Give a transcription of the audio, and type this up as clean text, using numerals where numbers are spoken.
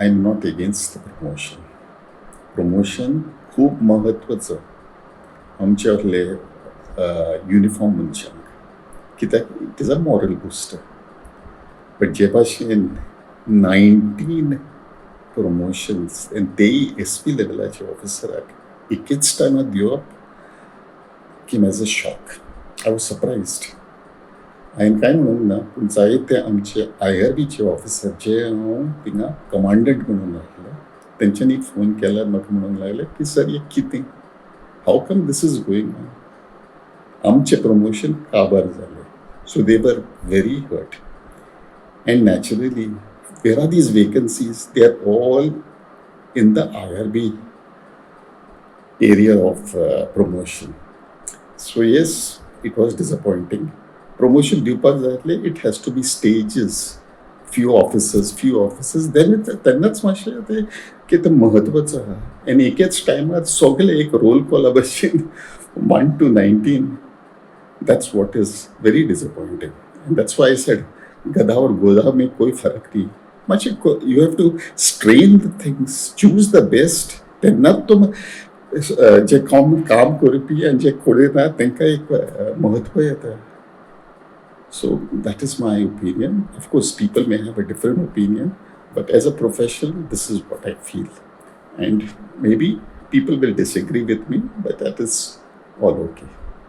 I am not against the promotion. Promotion खूब महत्वाचं आमचे असले युनिफॉर्म मनशांक, कित्याक it is a moral booster. But जे भाशेन 19 प्रमोशन्स आनी तेय SP लेवलाचे ऑफिसराक एकेच टायमार दिवप came as a shock. I was surprised. हांवें कांय म्हणूंक ना, पूण जायते आमचे IRBचे ऑफिसर जे हांव थिंगा कमांडंट म्हणून आसलो, तेंच्यांनी फोन केल्यार म्हाका म्हणूंक लागले की सर हें कितें, how come this is going on. आमचें प्रमोशन काबार जालें. So they were very hurt. And naturally, where are these vacancies? They are all in the IRB area of promotion. So yes, it was disappointing. Promotion दिवपाक जाय आसलें, it has to be stages. few officers, then तेन्नाच मातशें तें कितें म्हत्वाचं आहा. आनी एकेच टायमार सगळे एक रोल कॉला भशेन 1 to 19. That's what is very disappointing. And that's why I said, गधा और गोधा में कोई फरक नहीं. मातशें you have to strain the things, choose the best. तेन्नाच तो जे काम करपी आनी जे करिना तांकां एक महत्व येता. So that is my opinion. Of course, people may have a different opinion, but as a professional, this is what I feel. And maybe people will disagree with me, but that is all okay.